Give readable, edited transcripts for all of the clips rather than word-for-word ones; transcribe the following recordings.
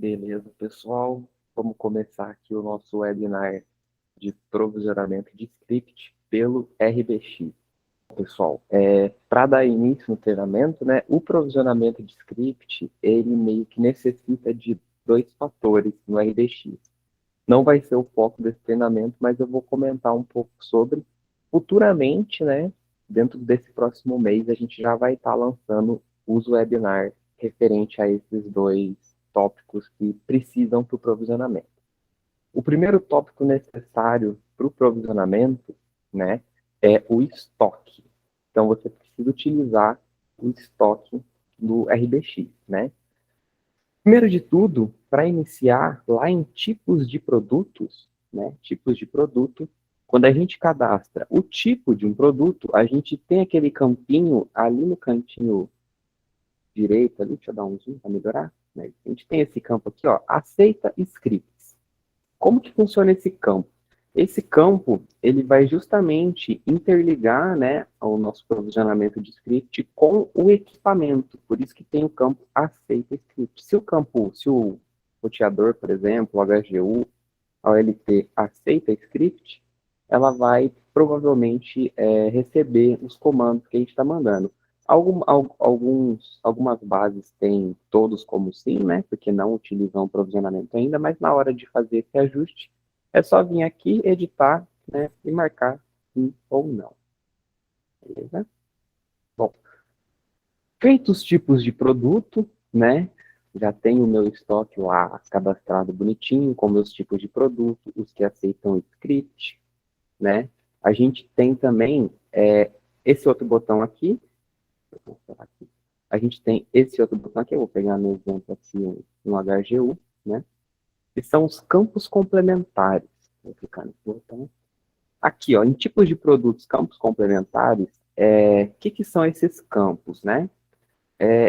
Beleza, pessoal. Vamos começar aqui o nosso webinar de provisionamento de script pelo RBX. Pessoal, para dar início no treinamento, né, o provisionamento de script, ele meio que necessita de dois fatores no RBX. Não vai ser o foco desse treinamento, mas eu vou comentar um pouco sobre. Futuramente, né, dentro desse próximo mês, a gente já vai estar lançando os webinars referente a esses dois tópicos que precisam para o provisionamento. O primeiro tópico necessário para o provisionamento, né, é o estoque. Então, você precisa utilizar o estoque do RBX, né? Primeiro de tudo, para iniciar, lá em tipos de produtos, né, tipos de produto, quando a gente cadastra o tipo de um produto, a gente tem aquele campinho ali no cantinho direito, ali, deixa eu dar um zoom para melhorar, né? A gente tem esse campo aqui, ó, aceita scripts. Como que funciona esse campo? Esse campo, ele vai justamente interligar, né, o nosso provisionamento de script com o equipamento, por isso que tem o campo aceita script. Se o roteador, por exemplo, o HGU, a OLT aceita script, ela vai provavelmente receber os comandos que a gente está mandando. Algumas bases têm todos como sim, né? Porque não utilizam o provisionamento ainda, mas na hora de fazer esse ajuste, é só vir aqui, editar, né? E marcar sim ou não. Beleza? Bom, feitos os tipos de produto, né? Já tenho o meu estoque lá cadastrado bonitinho, com meus tipos de produto, os que aceitam script, né? A gente tem também esse outro botão aqui, a gente tem esse outro botão aqui, eu vou pegar no exemplo aqui um HGU, né? Que são os campos complementares. Vou clicar nesse botão. Aqui, ó, em tipos de produtos, campos complementares, que são esses campos, né?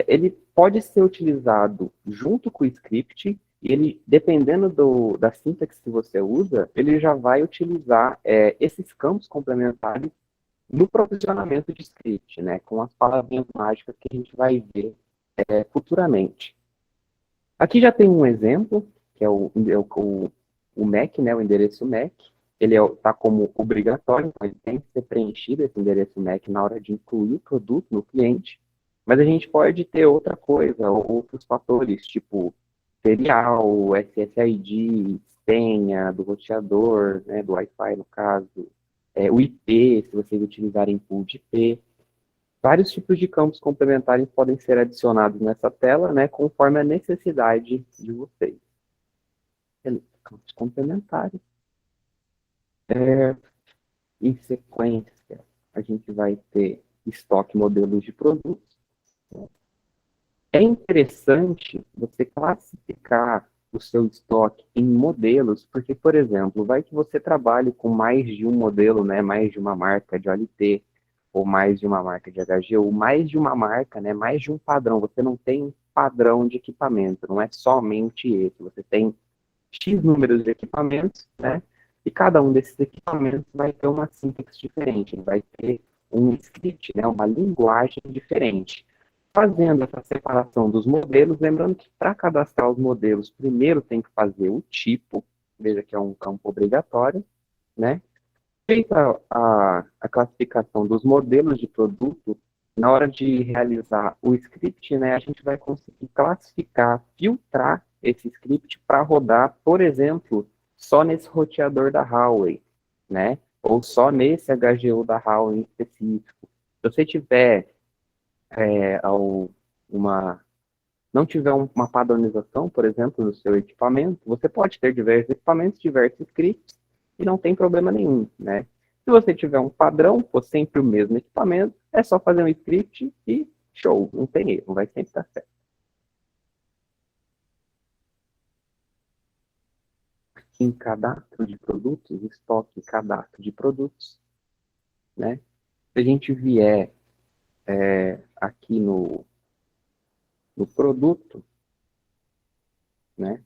Ele pode ser utilizado junto com o script, e ele, dependendo da sintaxe que você usa, ele já vai utilizar esses campos complementares no provisionamento de script, né, com as palavrinhas mágicas que a gente vai ver futuramente. Aqui já tem um exemplo, que é o MAC, né, o endereço MAC. Ele está como obrigatório, então ele tem que ser preenchido, esse endereço MAC, na hora de incluir o produto no cliente. Mas a gente pode ter outra coisa, outros fatores, tipo serial, SSID, senha do roteador, né, do Wi-Fi, no caso, o IP, se vocês utilizarem pool de IP. Vários tipos de campos complementares podem ser adicionados nessa tela, né, conforme a necessidade de vocês. Campos complementares. Em sequência, a gente vai ter estoque modelos de produtos. É interessante você classificar o seu estoque em modelos, porque, por exemplo, vai que você trabalhe com mais de um modelo, né, mais de uma marca de OLT, ou mais de uma marca de HGU, mais de uma marca, né, mais de um padrão. Você não tem um padrão de equipamento, não é somente esse. Você tem X números de equipamentos, né, e cada um desses equipamentos vai ter uma sintaxe diferente, vai ter um script, né, uma linguagem diferente. Fazendo essa separação dos modelos, lembrando que para cadastrar os modelos, primeiro tem que fazer o tipo, veja que é um campo obrigatório, né? Feita a classificação dos modelos de produto, na hora de realizar o script, né, a gente vai conseguir classificar, filtrar esse script para rodar, por exemplo, só nesse roteador da Huawei, né? Ou só nesse HGU da Huawei em específico. Se você tiver uma não tiver uma padronização, por exemplo, no seu equipamento, você pode ter diversos equipamentos, diversos scripts, e não tem problema nenhum, né? Se você tiver um padrão, for sempre o mesmo equipamento, é só fazer um script e show, não tem erro, vai sempre dar certo. Aqui em cadastro de produtos, estoque e cadastro de produtos, né? Se a gente vier aqui no produto, né?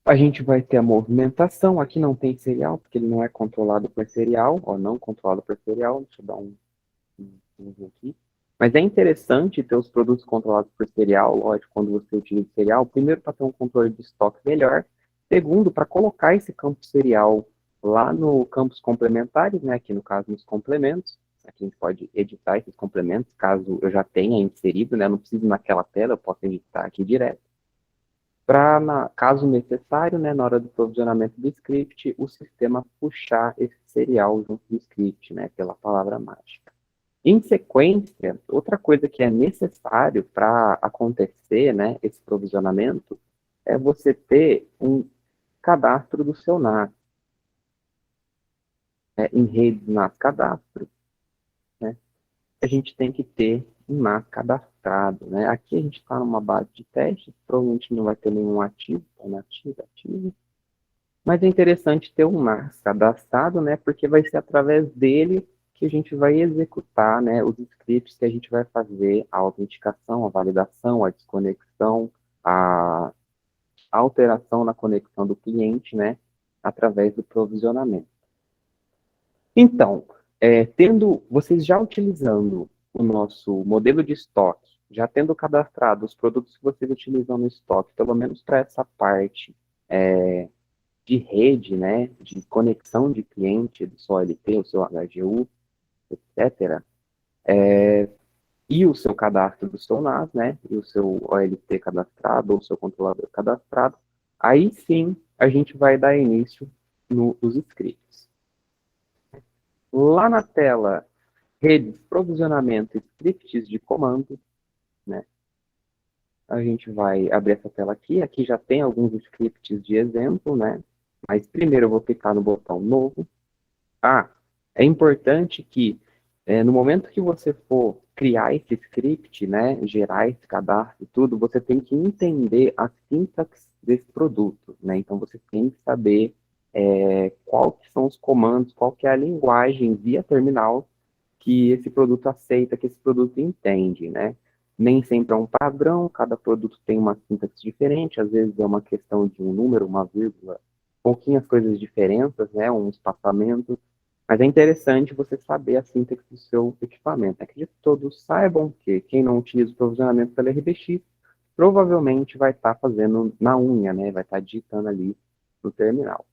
A gente vai ter a movimentação, aqui não tem serial, porque ele não é controlado por serial, ó, não controlado por serial, deixa eu dar um aqui. Mas é interessante ter os produtos controlados por serial, lógico, quando você utiliza serial, primeiro para ter um controle de estoque melhor, segundo, para colocar esse campo serial lá no campos complementares, né, aqui no caso nos complementos, aqui a gente pode editar esses complementos, caso eu já tenha inserido, né, não preciso naquela tela, eu posso editar aqui direto. Para, caso necessário, né, na hora do provisionamento do script, o sistema puxar esse serial junto do script, né, pela palavra mágica. Em sequência, outra coisa que é necessário para acontecer, né, esse provisionamento, é você ter um cadastro do seu NAS, né, em redes NAS cadastro, né, a gente tem que ter um NAS cadastrado, né. Aqui a gente está numa base de teste, provavelmente não vai ter nenhum ativo, ativo, mas é interessante ter um NAS cadastrado, né, porque vai ser através dele que a gente vai executar, né, os scripts que a gente vai fazer a autenticação, a validação, a desconexão, a alteração na conexão do cliente, né, através do provisionamento. Então, vocês já utilizando o nosso modelo de estoque, já tendo cadastrado os produtos que vocês utilizam no estoque, pelo menos para essa parte de rede, né, de conexão de cliente do seu OLT, o seu HGU, etc., e o seu cadastro do seu NAS, né, e o seu OLT cadastrado, ou o seu controlador cadastrado, aí sim a gente vai dar início nos scripts. Lá na tela, redes, provisionamento, scripts de comando, né, a gente vai abrir essa tela aqui, aqui já tem alguns scripts de exemplo, né, mas primeiro eu vou clicar no botão novo. É importante que no momento que você for criar esse script, né, gerar esse cadastro e tudo, você tem que entender a sintaxe desse produto, né? Então você tem que saber qual que são os comandos, qual que é a linguagem via terminal que esse produto aceita, que esse produto entende, né? Nem sempre é um padrão, cada produto tem uma sintaxe diferente, às vezes é uma questão de um número, uma vírgula, pouquinhas coisas diferentes, né? Um espaçamento. Mas é interessante você saber a sintaxe do seu equipamento. Acredito que todos saibam que quem não utiliza o provisionamento pela RBX provavelmente vai estar fazendo na unha, né? Vai estar digitando ali no terminal.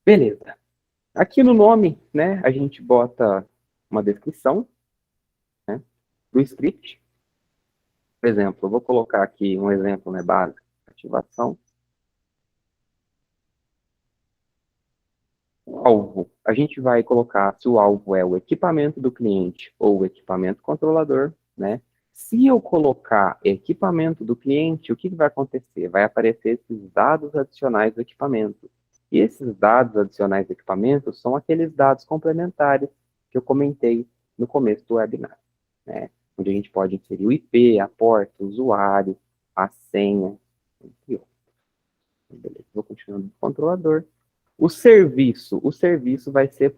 Beleza. Aqui no nome, né, a gente bota uma descrição, né, do script. Por exemplo, eu vou colocar aqui um exemplo, né, básico, ativação. O alvo, a gente vai colocar se o alvo é o equipamento do cliente ou o equipamento controlador, né? Se eu colocar equipamento do cliente, o que vai acontecer? Vai aparecer esses dados adicionais do equipamento. E esses dados adicionais do equipamento são aqueles dados complementares que eu comentei no começo do webinar, né? Onde a gente pode inserir o IP, a porta, o usuário, a senha, e outros. Beleza, vou continuando no controlador. O serviço vai ser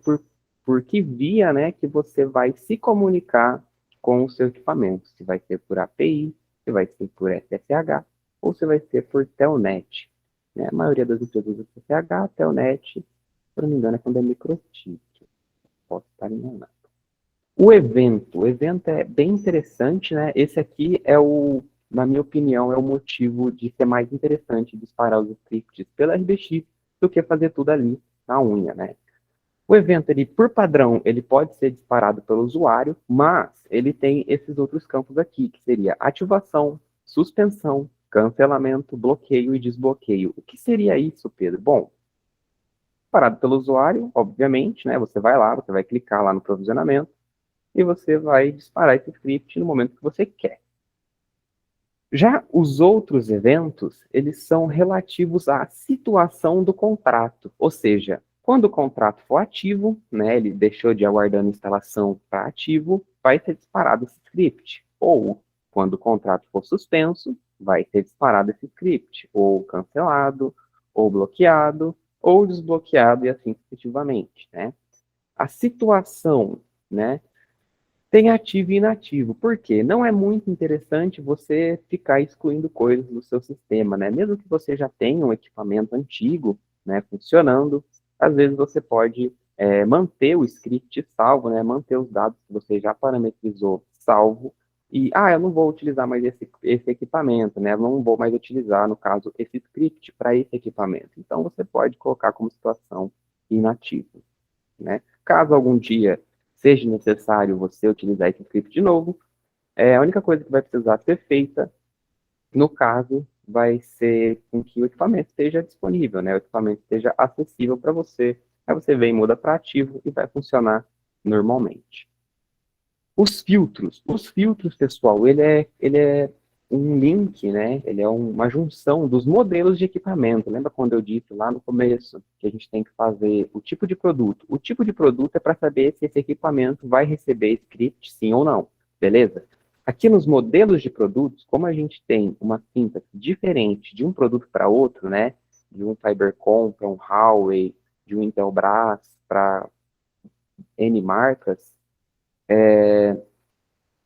por que via, né, que você vai se comunicar com o seu equipamento. Se vai ser por API, se vai ser por SSH, ou se vai ser por Telnet. Né? A maioria das empresas usa SSH, Telnet, se não me engano, é quando é microchip. Posso estar enganado. O evento é bem interessante, né? Esse aqui na minha opinião, é o motivo de ser mais interessante disparar os scripts pela RBX do que fazer tudo ali na unha, né? O evento, ele, por padrão, ele pode ser disparado pelo usuário, mas ele tem esses outros campos aqui, que seria ativação, suspensão, cancelamento, bloqueio e desbloqueio. O que seria isso, Pedro? Bom, disparado pelo usuário, obviamente, né? Você vai lá, você vai clicar lá no provisionamento e você vai disparar esse script no momento que você quer. Já os outros eventos, eles são relativos à situação do contrato, ou seja, quando o contrato for ativo, né, ele deixou de aguardando instalação para ativo, vai ser disparado esse script. Ou, quando o contrato for suspenso, vai ser disparado esse script, ou cancelado, ou bloqueado, ou desbloqueado e assim sucessivamente, né? A situação, né, tem ativo e inativo. Por quê? Não é muito interessante você ficar excluindo coisas do seu sistema, né? Mesmo que você já tenha um equipamento antigo, né, funcionando, às vezes você pode manter o script salvo, né? Manter os dados que você já parametrizou salvo. E, eu não vou utilizar mais esse equipamento, né? Eu não vou mais utilizar, no caso, esse script para esse equipamento. Então, você pode colocar como situação inativo, né? Caso algum dia seja necessário você utilizar esse script de novo, a única coisa que vai precisar ser feita, no caso, vai ser com que o equipamento esteja disponível, né? O equipamento esteja acessível para você. Aí você vem, muda para ativo e vai funcionar normalmente. Os filtros, pessoal, ele é um link, né? Ele é uma junção dos modelos de equipamento. Lembra quando eu disse lá no começo que a gente tem que fazer o tipo de produto? O tipo de produto é para saber se esse equipamento vai receber script, sim ou não, beleza? Aqui nos modelos de produtos, como a gente tem uma sintaxe diferente de um produto para outro, né? De um Fibercom para um Huawei, de um Intelbras para N marcas,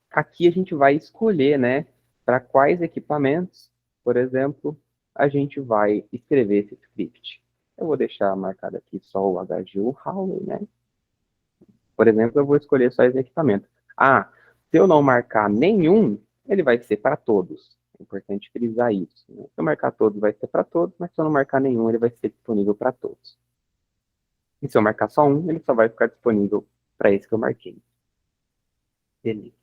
aqui a gente vai escolher, né, para quais equipamentos, por exemplo, a gente vai escrever esse script. Eu vou deixar marcado aqui só o HGU Huawei, né? Por exemplo, eu vou escolher só esse equipamento. Se eu não marcar nenhum, ele vai ser para todos. É importante frisar isso, né? Se eu marcar todos, vai ser para todos, mas se eu não marcar nenhum, ele vai ser disponível para todos. E se eu marcar só um, ele só vai ficar disponível para esse que eu marquei. Beleza.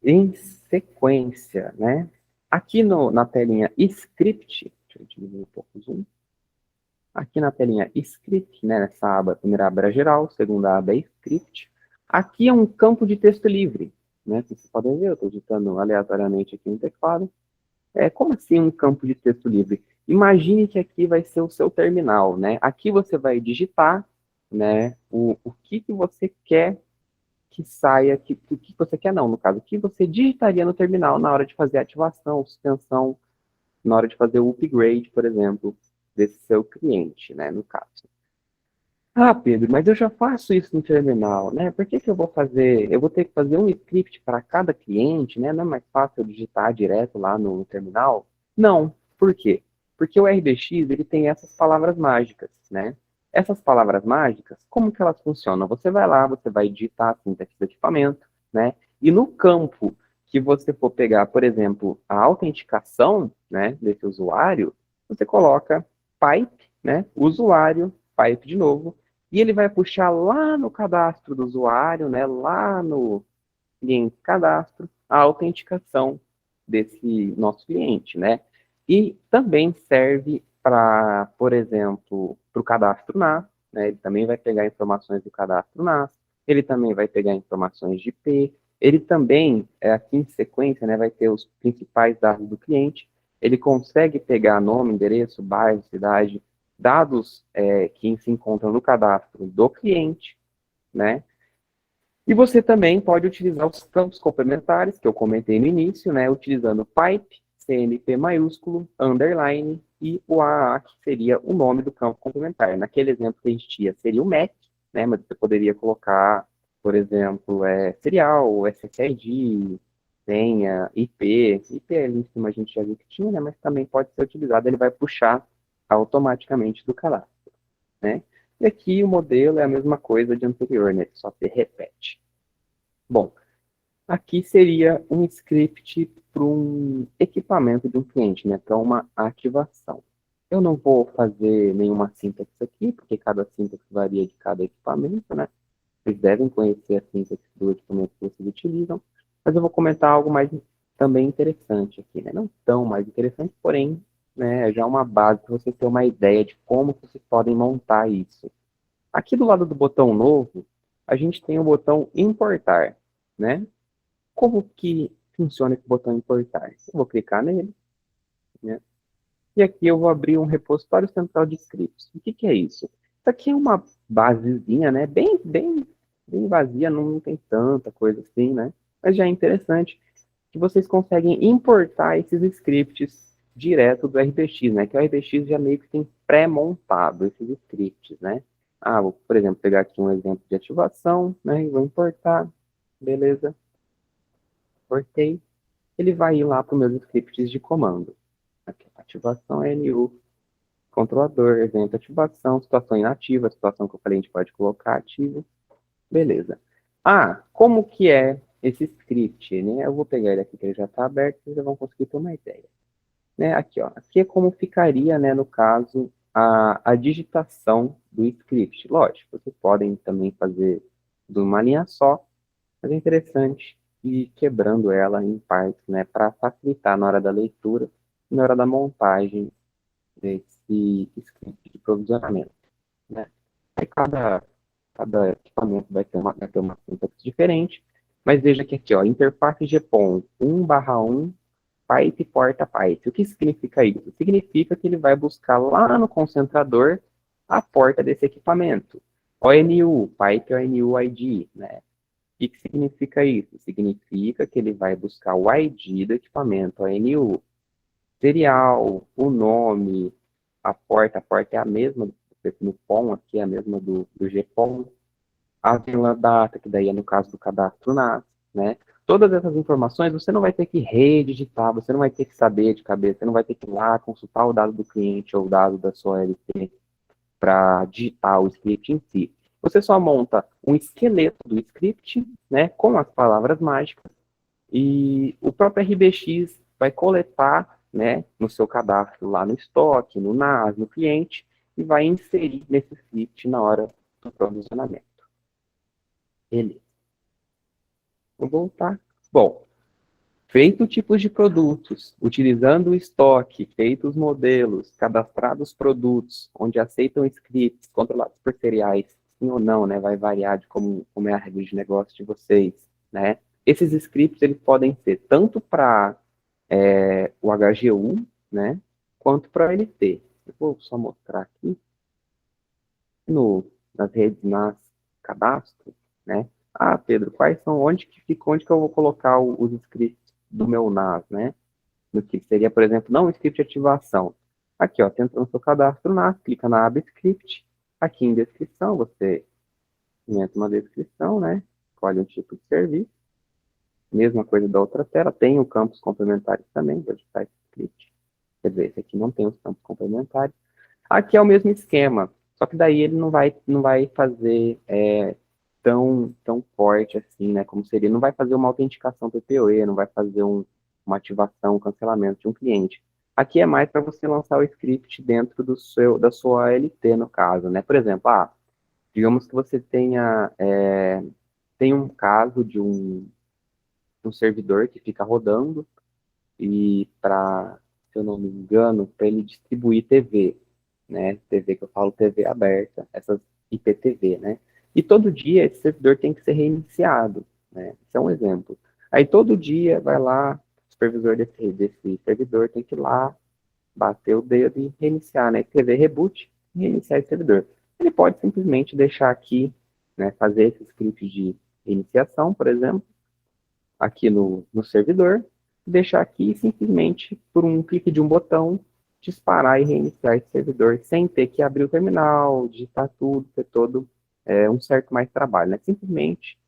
Em sequência, né? Aqui na telinha script, deixa eu diminuir um pouco o zoom. Aqui na telinha script, né, nessa aba, a primeira aba era geral, segunda aba é script. Aqui é um campo de texto livre, né? Vocês podem ver, eu estou digitando aleatoriamente aqui no teclado. Como assim um campo de texto livre? Imagine que aqui vai ser o seu terminal, né? Aqui você vai digitar, né, o que você quer que saia, o que você quer não, no caso, o que você digitaria no terminal na hora de fazer a ativação, suspensão, na hora de fazer o upgrade, por exemplo, desse seu cliente, né, no caso. Pedro, mas eu já faço isso no terminal, né? Por que que eu vou fazer? Eu vou ter que fazer um script para cada cliente, né? Não é mais fácil eu digitar direto lá no terminal? Não. Por quê? Porque o RBX, ele tem essas palavras mágicas, né? Essas palavras mágicas, como que elas funcionam? Você vai lá, você vai digitar a sintaxe do equipamento, né? E no campo que você for pegar, por exemplo, a autenticação, né, desse usuário, você coloca pipe, né? Usuário, pipe de novo, e ele vai puxar lá no cadastro do usuário, né, lá no cliente cadastro, a autenticação desse nosso cliente, né? E também serve para, por exemplo, para o cadastro NAS, né? Ele também vai pegar informações do cadastro NAS, ele também vai pegar informações de IP, ele também, aqui em sequência, né, vai ter os principais dados do cliente, ele consegue pegar nome, endereço, bairro, cidade, dados que se encontram no cadastro do cliente, né? E você também pode utilizar os campos complementares, que eu comentei no início, né? Utilizando pipe, CMP maiúsculo, underline e o AAA, que seria o nome do campo complementar. Naquele exemplo que a gente tinha, seria o MAC, né? Mas você poderia colocar, por exemplo, serial, SSID, senha, IP. IP ali em cima a gente já viu que tinha, né? Mas também pode ser utilizado, ele vai puxar automaticamente do cadastro, né? E aqui o modelo é a mesma coisa de anterior, né? Só se repete. Bom, aqui seria um script para um equipamento de um cliente, né? Para uma ativação. Eu não vou fazer nenhuma sintaxe aqui, porque cada sintaxe varia de cada equipamento, né? Vocês devem conhecer a sintaxe do equipamento que vocês utilizam, mas eu vou comentar algo mais também interessante aqui, né? Não tão mais interessante, porém, né, já uma base para vocês terem uma ideia de como vocês podem montar isso. Aqui do lado do botão novo, a gente tem o botão importar, né? Como que funciona esse botão importar? Eu vou clicar nele, né? E aqui eu vou abrir um repositório central de scripts. O que que é isso? Isso aqui é uma basezinha, né? Bem vazia, não tem tanta coisa assim, né? Mas já é interessante que vocês conseguem importar esses scripts direto do RPX, né? Que o RPX já meio que tem pré-montado esses scripts, né? Vou, por exemplo, pegar aqui um exemplo de ativação, né? E vou importar, beleza? Importei. Ele vai ir lá para os meus scripts de comando. Aqui, ativação NU controlador, evento, ativação, situação inativa, situação que eu falei, a gente pode colocar ativa. Beleza. Ah, como que é esse script, né? Eu vou pegar ele aqui, que ele já está aberto, vocês já vão conseguir ter uma ideia. Né? Aqui, ó. Aqui é como ficaria, né, no caso, a digitação do script. Lógico, vocês podem também fazer de uma linha só, mas é interessante ir quebrando ela em partes, né, para facilitar na hora da leitura e na hora da montagem desse script de provisionamento, né? Aí cada equipamento vai ter uma sintaxe diferente, mas veja que aqui, ó, interface GPON 1/1 pipe porta pipe. O que significa isso? Significa que ele vai buscar lá no concentrador a porta desse equipamento. ONU, pipe ONU ID, né? O que significa isso? Significa que ele vai buscar o ID do equipamento ONU, serial, o nome, a porta é a mesma no POM, aqui é a mesma do GPON, a vila data, que daí é no caso do cadastro NAS, né? Todas essas informações você não vai ter que redigitar, você não vai ter que saber de cabeça, você não vai ter que ir lá consultar o dado do cliente ou o dado da sua LT para digitar o script em si. Você só monta um esqueleto do script, né, com as palavras mágicas, e o próprio RBX vai coletar, né, no seu cadastro lá no estoque, no NAS, no cliente, e vai inserir nesse script na hora do provisionamento. Beleza. Vou voltar. Bom, feito tipos de produtos, utilizando o estoque, feitos modelos, cadastrados produtos, onde aceitam scripts controlados por seriais, sim ou não, né? Vai variar de como é a regra de negócio de vocês, né? Esses scripts, eles podem ser tanto para o HGU, né? Quanto para o LT. Eu vou só mostrar aqui nas redes, nas cadastros, né? Ah, Pedro, quais são, onde que fica, onde que eu vou colocar os scripts do meu NAS, né? No que seria, por exemplo, não um script de ativação. Aqui, ó, tenta no seu cadastro NAS, clica na aba script, aqui em descrição, você entra uma descrição, né? Escolhe um tipo de serviço, mesma coisa da outra tela, tem o campos complementares também, vou editar esse script. Quer dizer, esse aqui não tem os campos complementares. Aqui é o mesmo esquema, só que daí ele não vai fazer tão forte assim, né, como seria, não vai fazer uma autenticação PPOE, não vai fazer uma ativação, um cancelamento de um cliente. Aqui é mais para você lançar o script dentro da sua ALT, no caso, né? Por exemplo, digamos que você tem um caso de um servidor que fica rodando e se eu não me engano, para ele distribuir TV, né? TV que eu falo TV aberta, essas IPTV, né? E todo dia esse servidor tem que ser reiniciado, né? Isso é um exemplo. Aí todo dia vai lá, o supervisor desse servidor tem que ir lá, bater o dedo e reiniciar, né? TV reboot e reiniciar esse servidor. Ele pode simplesmente deixar aqui, né? Fazer esse script de reiniciação, por exemplo, aqui no servidor, deixar aqui e simplesmente, por um clique de um botão, disparar e reiniciar esse servidor, sem ter que abrir o terminal, digitar tudo, ter todo um certo mais trabalho. Né? Simplesmente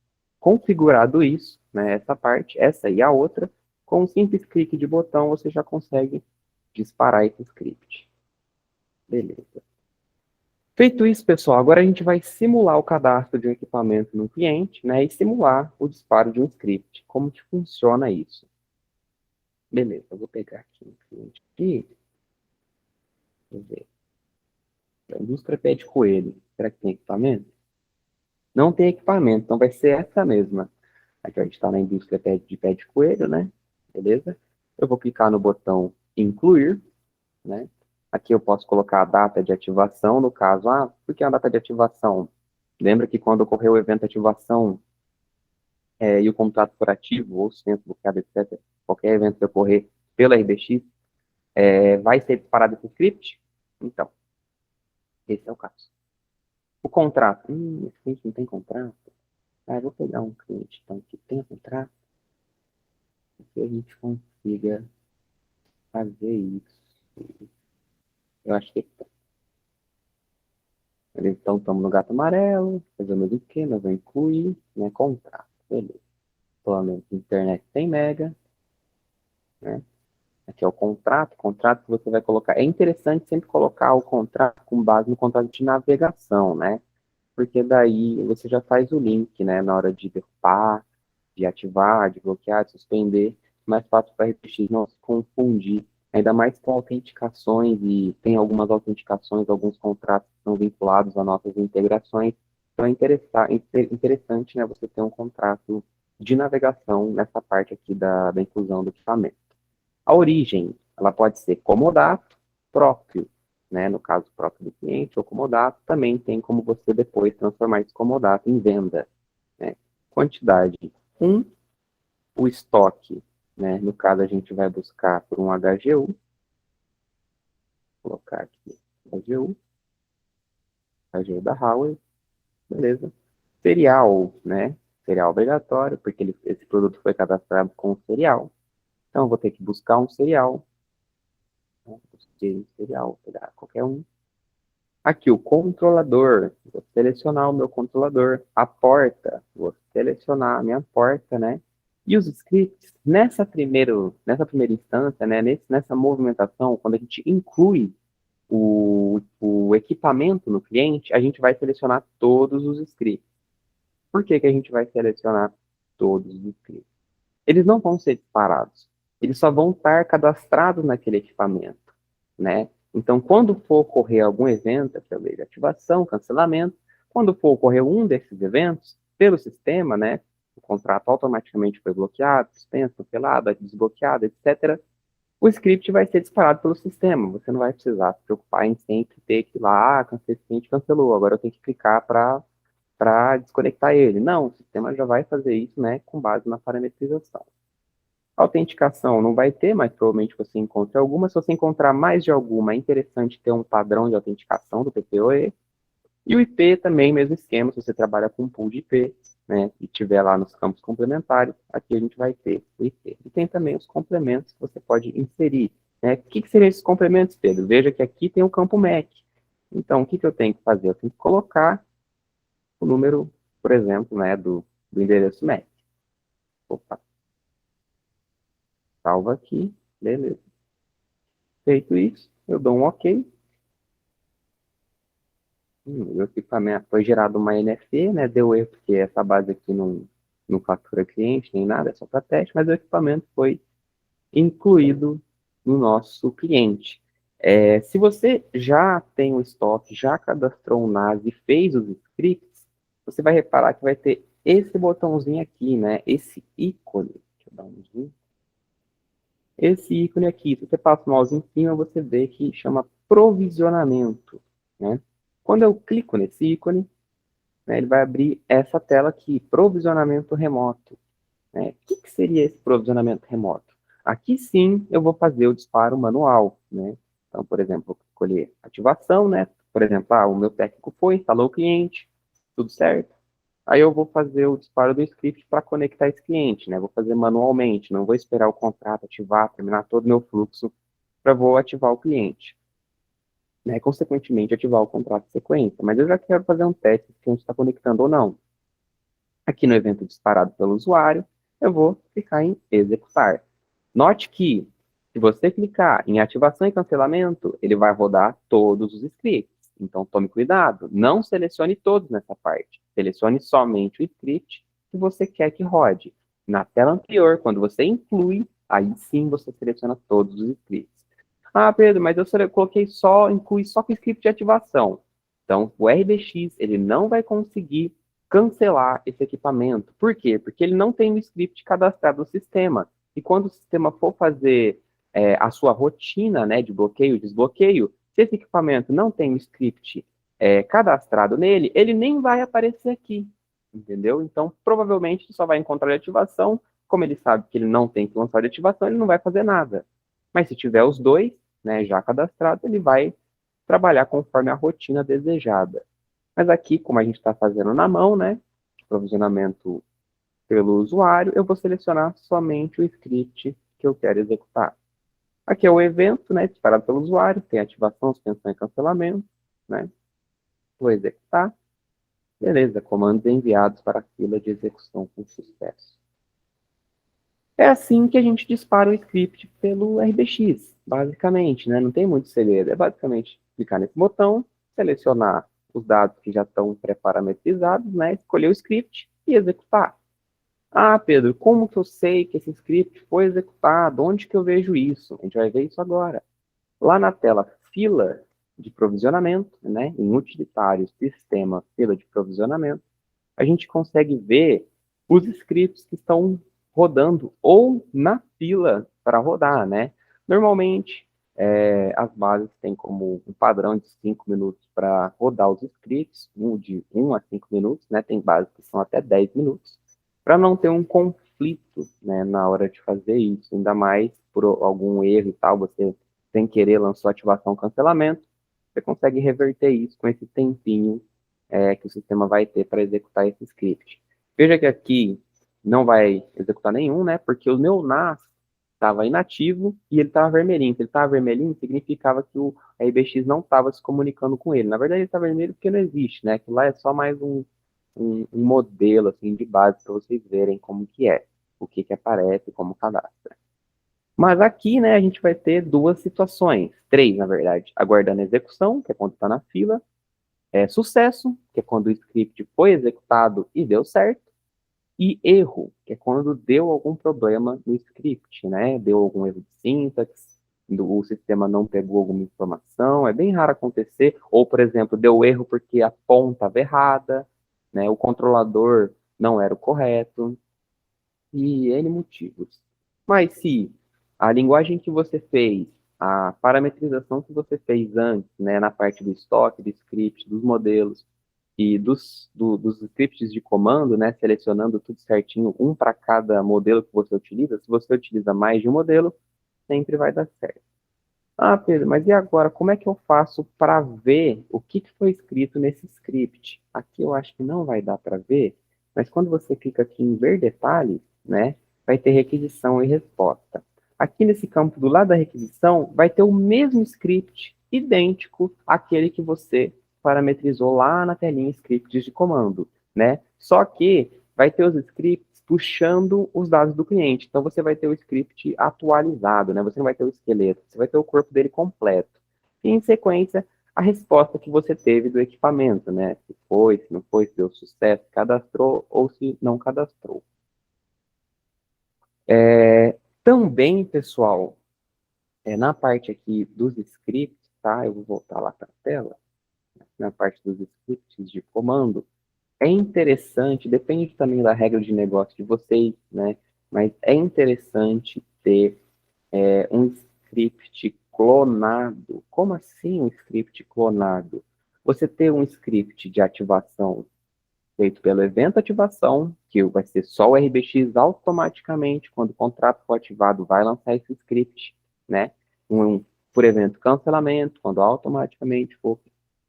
configurado isso, né, essa parte, essa e a outra, com um simples clique de botão, você já consegue disparar esse script. Beleza. Feito isso, pessoal, agora a gente vai simular o cadastro de um equipamento no cliente, né, e simular o disparo de um script. Como que funciona isso? Beleza, eu vou pegar aqui um cliente aqui. Deixa eu ver. A indústria pé de coelho. Será que tem equipamento? Não tem equipamento, então vai ser essa mesma. Aqui a gente está na indústria de pé de coelho, né? Beleza? Eu vou clicar no botão incluir, né? Aqui eu posso colocar a data de ativação, no caso, por que a data de ativação? Lembra que quando ocorreu o evento de ativação e o contrato for ativo, ou centro bloqueado, etc., qualquer evento que ocorrer pela RBX, vai ser disparado esse script? Então, esse é o caso. O contrato. Esse cliente não tem contrato. Eu vou pegar um cliente então, que tem contrato, que a gente consiga fazer isso. Eu acho que então estamos no gato amarelo, fazemos o quê? Nós vamos incluir, né, contrato. Beleza. Plano de internet 100 mega, né? Aqui é o contrato. Contrato que você vai colocar. É interessante sempre colocar o contrato com base no contrato de navegação, né? Porque daí você já faz o link, né? Na hora de derrubar, de ativar, de bloquear, de suspender. Mais fácil para RPX não se confundir. Ainda mais com autenticações, e tem algumas autenticações, alguns contratos que são vinculados a nossas integrações. Então é interessante, né, você ter um contrato de navegação nessa parte aqui da inclusão do equipamento. A origem, ela pode ser comodato próprio, né? No caso próprio do cliente, ou comodato, também tem como você depois transformar esse comodato em venda, né? Quantidade 1, o estoque, né? No caso, a gente vai buscar por um HGU, vou colocar aqui HGU da Huawei, beleza. Serial, né? Serial obrigatório, porque esse produto foi cadastrado com serial. Então, eu vou ter que buscar um serial, né? Busquei um serial, vou pegar qualquer um. Aqui, o controlador. Vou selecionar o meu controlador. A porta. Vou selecionar a minha porta, né? E os scripts, nessa primeira instância, né? Nessa movimentação, quando a gente inclui o equipamento no cliente, a gente vai selecionar todos os scripts. Por que que a gente vai selecionar todos os scripts? Eles não vão ser disparados. Eles só vão estar cadastrados naquele equipamento, né? Então, quando for ocorrer algum evento, que é a lei de ativação, cancelamento, quando for ocorrer um desses eventos, pelo sistema, né? O contrato automaticamente foi bloqueado, suspenso, cancelado, desbloqueado, etc. O script vai ser disparado pelo sistema. Você não vai precisar se preocupar em sempre ter que ir lá, cancelei o cliente, cancelou, agora eu tenho que clicar para desconectar ele. Não, o sistema já vai fazer isso, né, com base na parametrização. Autenticação não vai ter, mas provavelmente você encontra alguma. Se você encontrar mais de alguma, é interessante ter um padrão de autenticação do PPoE. E o IP também, mesmo esquema, se você trabalha com um pool de IP, né, e tiver lá nos campos complementares, aqui a gente vai ter o IP. E tem também os complementos que você pode inserir, né? O que seriam esses complementos, Pedro? Veja que aqui tem o campo MAC. Então, o que eu tenho que fazer? Eu tenho que colocar o número, por exemplo, né, do endereço MAC. Opa, salva aqui, beleza. Feito isso, eu dou um OK. O equipamento foi gerado uma NFE, né? Deu erro porque essa base aqui não fatura cliente nem nada, é só para teste, mas o equipamento foi incluído no nosso cliente. Se você já tem o estoque, já cadastrou um NAS e fez os scripts, você vai reparar que vai ter esse botãozinho aqui, né? Esse ícone. Deixa eu dar um zoom. Esse ícone aqui, se você passa o mouse em cima, você vê que chama provisionamento, né? Quando eu clico nesse ícone, né, ele vai abrir essa tela aqui, provisionamento remoto, né? O que seria esse provisionamento remoto? Aqui sim eu vou fazer o disparo manual, né? Então, por exemplo, vou escolher ativação, né? Por exemplo, o meu técnico foi, instalou o cliente, tudo certo. Aí eu vou fazer o disparo do script para conectar esse cliente, né? Vou fazer manualmente, não vou esperar o contrato ativar, terminar todo o meu fluxo para vou ativar o cliente, né? Consequentemente, ativar o contrato de sequência. Mas eu já quero fazer um teste se o cliente está conectando ou não. Aqui no evento disparado pelo usuário, eu vou clicar em executar. Note que, se você clicar em ativação e cancelamento, ele vai rodar todos os scripts. Então, tome cuidado, não selecione todos nessa parte. Selecione somente o script que você quer que rode. Na tela anterior, quando você inclui, aí sim você seleciona todos os scripts. Ah, Pedro, mas eu coloquei inclui só com o script de ativação. Então, o RBX, ele não vai conseguir cancelar esse equipamento. Por quê? Porque ele não tem o script cadastrado no sistema. E quando o sistema for fazer a sua rotina, né, de bloqueio e desbloqueio, se esse equipamento não tem o script cadastrado nele, ele nem vai aparecer aqui, entendeu? Então, provavelmente, só vai encontrar a ativação. Como ele sabe que ele não tem que lançar a ativação, ele não vai fazer nada. Mas se tiver os dois, né, já cadastrados, ele vai trabalhar conforme a rotina desejada. Mas aqui, como a gente está fazendo na mão, né, provisionamento pelo usuário, eu vou selecionar somente o script que eu quero executar. Aqui é o evento, né, disparado pelo usuário, tem ativação, suspensão e cancelamento, né? Vou executar. Beleza, comandos enviados para a fila de execução com sucesso. É assim que a gente dispara o script pelo RBX, basicamente, né? Não tem muito segredo. É basicamente clicar nesse botão, selecionar os dados que já estão pré-parametrizados, né? Escolher o script e executar. Ah, Pedro, como que eu sei que esse script foi executado? Onde que eu vejo isso? A gente vai ver isso agora. Lá na tela fila de provisionamento, né? Em utilitário sistema fila de provisionamento, a gente consegue ver os scripts que estão rodando ou na fila para rodar, né? Normalmente, as bases têm como um padrão de 5 minutos para rodar os scripts, de 1 a 5 minutos, né? Tem bases que são até 10 minutos, para não ter um conflito, né, na hora de fazer isso, ainda mais por algum erro e tal, você sem querer lançou ativação cancelamento, você consegue reverter isso com esse tempinho que o sistema vai ter para executar esse script. Veja que aqui não vai executar nenhum, né? Porque o meu NAS estava inativo e ele estava vermelhinho. Se ele estava vermelhinho, significava que o RBX não estava se comunicando com ele. Na verdade, ele está vermelho porque não existe, né? Aquilo lá é só mais um modelo assim, de base para vocês verem como que é, o que, que aparece, como cadastra. Mas aqui, né, a gente vai ter duas situações, três, na verdade. Aguardando a execução, que é quando está na fila, sucesso, que é quando o script foi executado e deu certo, e erro, que é quando deu algum problema no script, né? Deu algum erro de sintaxe, o sistema não pegou alguma informação, é bem raro acontecer, ou, por exemplo, deu erro porque a ponta estava errada, né? O controlador não era o correto, e N motivos. Mas se a linguagem que você fez, a parametrização que você fez antes, né, na parte do estoque, do script, dos modelos e dos scripts de comando, né, selecionando tudo certinho, um para cada modelo que você utiliza, se você utiliza mais de um modelo, sempre vai dar certo. Ah, Pedro, mas e agora? Como é que eu faço para ver o que foi escrito nesse script? Aqui eu acho que não vai dar para ver, mas quando você clica aqui em ver detalhes, né, vai ter requisição e resposta. Aqui nesse campo do lado da requisição, vai ter o mesmo script, idêntico àquele que você parametrizou lá na telinha scripts de comando, né? Só que vai ter os scripts puxando os dados do cliente. Então, você vai ter o script atualizado, né? Você não vai ter o esqueleto, você vai ter o corpo dele completo. E, em sequência, a resposta que você teve do equipamento, né? Se foi, se não foi, se deu sucesso, cadastrou ou se não cadastrou. Também, pessoal, na parte aqui dos scripts, tá? Eu vou voltar lá para a tela. Na parte dos scripts de comando, é interessante, depende também da regra de negócio de vocês, né? Mas é interessante ter um script clonado. Como assim um script clonado? Você ter um script de ativação feito pelo evento ativação, que vai ser só o RBX automaticamente, quando o contrato for ativado, vai lançar esse script, né? Por evento cancelamento, quando automaticamente for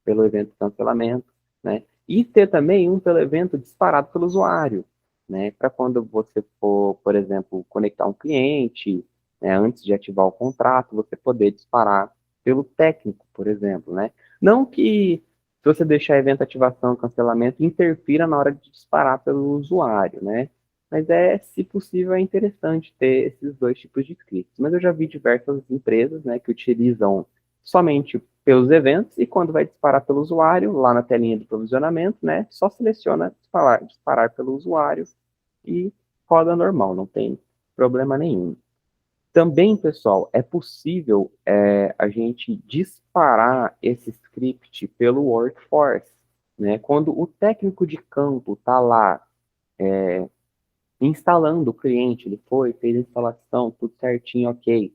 pelo evento cancelamento, né? E ter também um pelo evento disparado pelo usuário, né? Para quando você for, por exemplo, conectar um cliente, né, antes de ativar o contrato, você poder disparar pelo técnico, por exemplo, né? Não que se você deixar evento ativação, cancelamento, interfira na hora de disparar pelo usuário, né? Mas se possível, é interessante ter esses dois tipos de scripts. Mas eu já vi diversas empresas, né, que utilizam somente pelos eventos e quando vai disparar pelo usuário, lá na telinha de provisionamento, né, só seleciona disparar pelo usuário e roda normal, não tem problema nenhum. Também, pessoal, é possível a gente disparar esse script pelo workforce, né? Quando o técnico de campo está lá instalando o cliente, ele fez a instalação, tudo certinho, ok.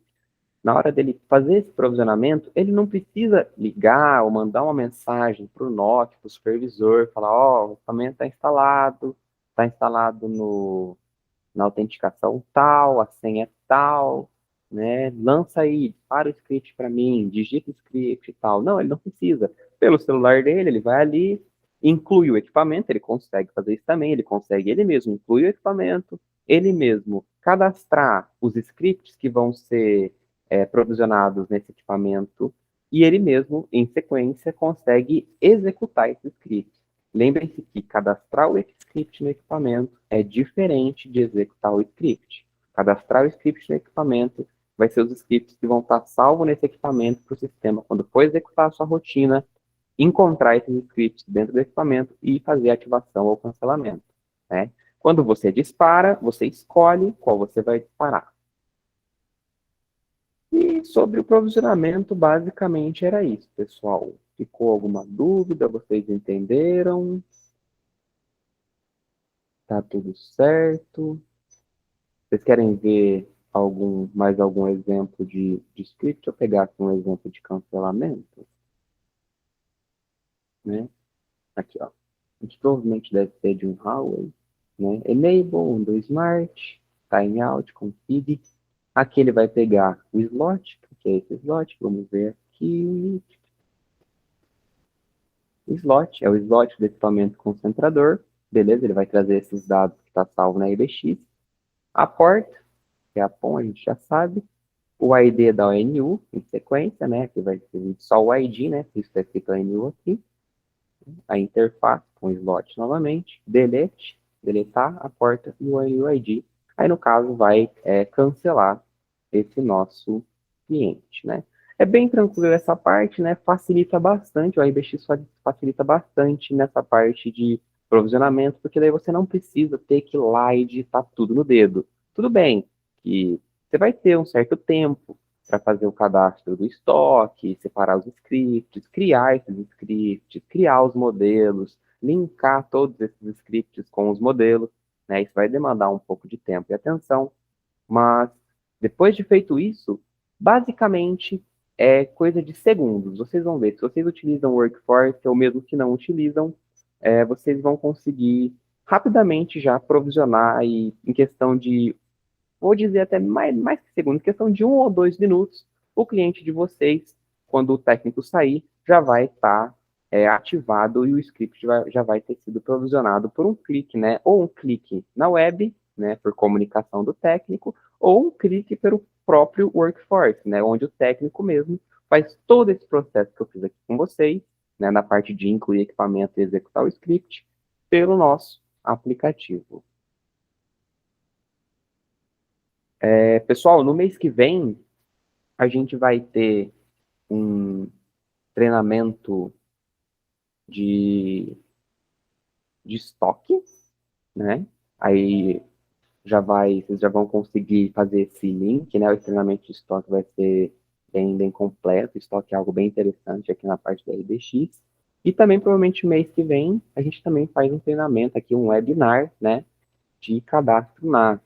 Na hora dele fazer esse provisionamento, ele não precisa ligar ou mandar uma mensagem para o NOC, para o supervisor, falar, ó, o equipamento está instalado na autenticação tal, a senha tal, né? Lança aí, para o script para mim, digita o script e tal. Não, ele não precisa. Pelo celular dele, ele vai ali, inclui o equipamento, ele consegue fazer isso também, ele consegue ele mesmo incluir o equipamento, ele mesmo cadastrar os scripts que vão ser provisionados nesse equipamento e ele mesmo, em sequência, consegue executar esse script. Lembrem-se que cadastrar o script no equipamento é diferente de executar o script. cadastrar o script no equipamento, vai ser os scripts que vão estar salvos nesse equipamento para o sistema, quando for executar a sua rotina, encontrar esses scripts dentro do equipamento e fazer a ativação ou cancelamento, né? Quando você dispara, você escolhe qual você vai disparar. E sobre o provisionamento, basicamente era isso, pessoal. Ficou alguma dúvida? Vocês entenderam? Tá tudo certo? Vocês querem ver mais algum exemplo de script? Eu pegar aqui um exemplo de cancelamento, né? Aqui, ó. A gente provavelmente deve ser de um Huawei, né? Enable, do Smart, Timeout, Config. Aqui ele vai pegar o slot, que é esse slot, vamos ver aqui. O slot é o slot do equipamento concentrador, beleza? Ele vai trazer esses dados que está salvo na IBX. A porta, que é a PON, a gente já sabe. O ID da ONU, em sequência, né? Que vai ser só o ID, né? Isso está escrito ONU aqui. A interface com o slot novamente. Delete, deletar a porta e o ONU ID. Aí, no caso, vai cancelar esse nosso cliente, né? É bem tranquilo essa parte, né? Facilita bastante, o RBX facilita bastante nessa parte de provisionamento, porque daí você não precisa ter que ir lá e digitar tudo no dedo. Tudo bem que você vai ter um certo tempo para fazer o cadastro do estoque, separar os scripts, criar esses scripts, criar os modelos, linkar todos esses scripts com os modelos, né? Isso vai demandar um pouco de tempo e atenção, mas depois de feito isso, basicamente é coisa de segundos. Vocês vão ver, se vocês utilizam o Workforce, ou mesmo que não utilizam, vocês vão conseguir rapidamente já provisionar e em questão de, vou dizer até mais que segundos, em questão de 1 ou 2 minutos, o cliente de vocês, quando o técnico sair, já vai estar ativado e o script já vai ter sido provisionado por um clique, né? Ou um clique na web, né? Por comunicação do técnico, ou um clique pelo próprio Workforce, né? Onde o técnico mesmo faz todo esse processo que eu fiz aqui com vocês, né? Na parte de incluir equipamento e executar o script, pelo nosso aplicativo. Pessoal, no mês que vem, a gente vai ter um treinamento de estoque, né? Aí vocês já vão conseguir fazer esse link, né? O treinamento de estoque vai ser bem completo. Estoque é algo bem interessante aqui na parte da RBX. E também, provavelmente, mês que vem, a gente também faz um treinamento aqui, um webinar, né? De cadastro NAS.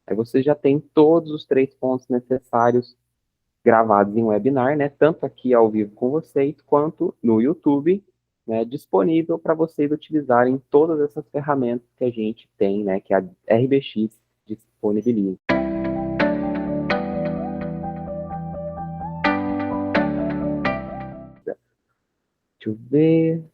Aí você já tem todos os 3 pontos necessários gravados em webinar, né? Tanto aqui ao vivo com vocês, quanto no YouTube, né? Disponível para vocês utilizarem todas essas ferramentas que a gente tem, né? Que a RBX disponibiliza. Deixa eu ver.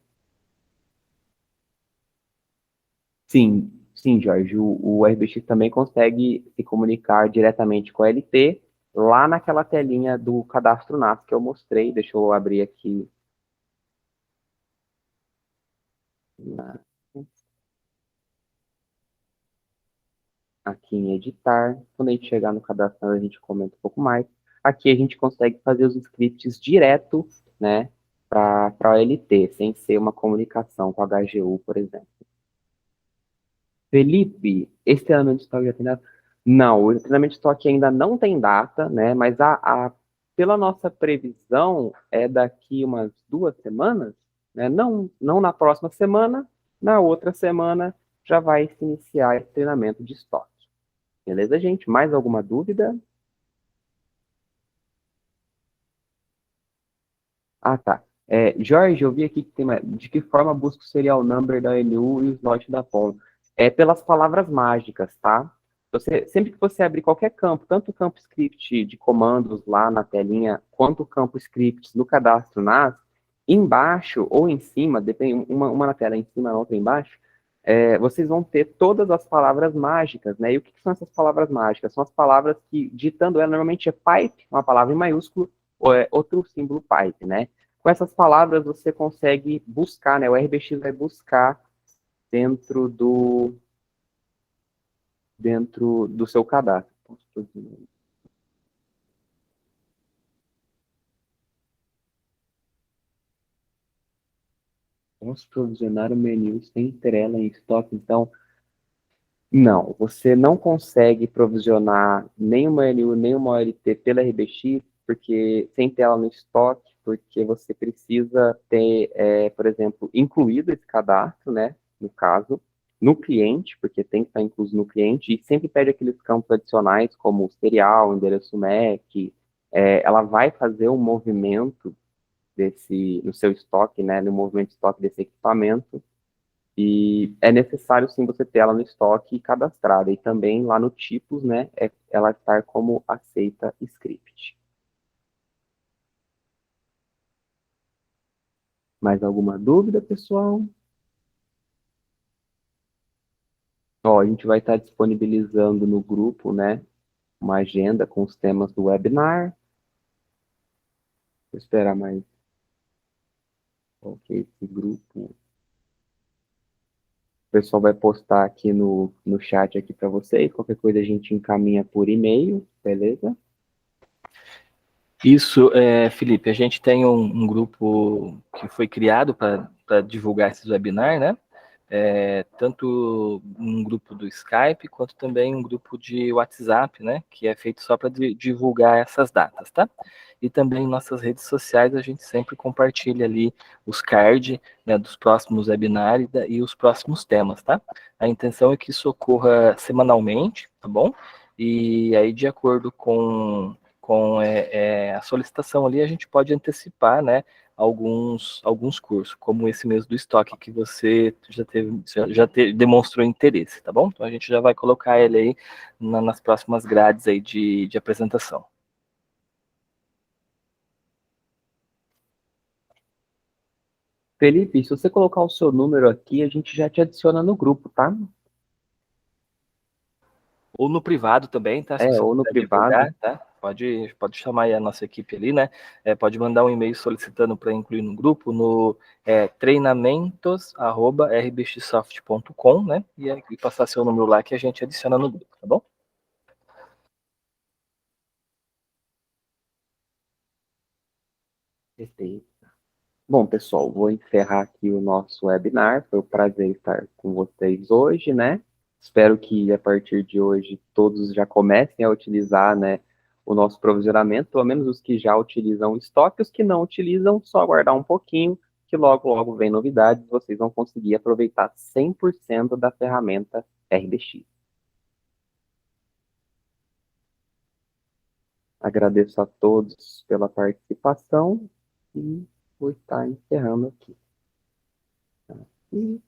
Sim, Jorge. O RBX também consegue se comunicar diretamente com a LT lá naquela telinha do cadastro NAS que eu mostrei. Deixa eu abrir aqui. Aqui em editar. Quando a gente chegar no cadastro, a gente comenta um pouco mais. Aqui a gente consegue fazer os scripts direto, né, para a OLT, sem ser uma comunicação com a HGU, por exemplo. Felipe, esse treinamento de estoque já tem data? Não, o treinamento de estoque ainda não tem data, né, mas pela nossa previsão é daqui umas 2 semanas, né, não na próxima semana, na outra semana já vai se iniciar esse treinamento de estoque. Beleza, gente? Mais alguma dúvida? Ah, tá. Jorge, eu vi aqui que de que forma busca o serial number da LU e o slot da POM? É pelas palavras mágicas, tá? Sempre que você abrir qualquer campo, tanto o campo script de comandos lá na telinha, quanto o campo scripts no cadastro NAS, embaixo ou em cima, depende, uma na tela em cima, a outra embaixo, vocês vão ter todas as palavras mágicas, né? E o que são essas palavras mágicas? São as palavras que, ditando ela, normalmente é pipe, uma palavra em maiúsculo, ou é outro símbolo pipe, né? Com essas palavras você consegue buscar, né? O RBX vai buscar dentro do seu cadastro. Posso provisionar o menu sem ter ela em estoque, então não, você não consegue provisionar nem uma LU, nem uma OLT pela RBX, porque sem ter ela no estoque, porque você precisa ter, por exemplo, incluído esse cadastro, né, no caso, no cliente, porque tem que estar incluso no cliente, e sempre pede aqueles campos adicionais, como serial, endereço MAC, ela vai fazer um movimento no seu estoque, né, no movimento de estoque desse equipamento, e é necessário sim você ter ela no estoque e cadastrada. E também lá no tipos, né, ela estar como aceita script. Mais alguma dúvida, pessoal? Ó, a gente vai estar disponibilizando no grupo, né, uma agenda com os temas do webinar. Vou esperar mais. Ok, esse grupo. O pessoal vai postar aqui no chat aqui para vocês. Qualquer coisa a gente encaminha por e-mail, beleza? Isso, Felipe, a gente tem um grupo que foi criado para divulgar esses webinars, né? Tanto um grupo do Skype, quanto também um grupo de WhatsApp, né? Que é feito só para divulgar essas datas, tá? E também em nossas redes sociais a gente sempre compartilha ali os cards, né, dos próximos webinars e os próximos temas, tá? A intenção é que isso ocorra semanalmente, tá bom? E aí, de acordo com a solicitação ali, a gente pode antecipar, né, alguns cursos, como esse mesmo do estoque, que você demonstrou interesse, tá bom? Então a gente já vai colocar ele aí nas próximas grades aí de apresentação. Felipe, se você colocar o seu número aqui, a gente já te adiciona no grupo, tá? Ou no privado também, tá? Se você Ou no quiser privado. divulgar, tá? Pode chamar aí a nossa equipe ali, né? Pode mandar um e-mail solicitando para incluir no grupo, no treinamentos@rbxsoft.com, né? E passar seu número lá que a gente adiciona no grupo, tá bom? Perfeito. Bom, pessoal, vou encerrar aqui o nosso webinar. Foi um prazer estar com vocês hoje, né? Espero que a partir de hoje todos já comecem a utilizar, né, o nosso provisionamento, pelo menos os que já utilizam o estoque, os que não utilizam, só aguardar um pouquinho, que logo, logo vem novidades, vocês vão conseguir aproveitar 100% da ferramenta RDX. Agradeço a todos pela participação e vou estar encerrando aqui. E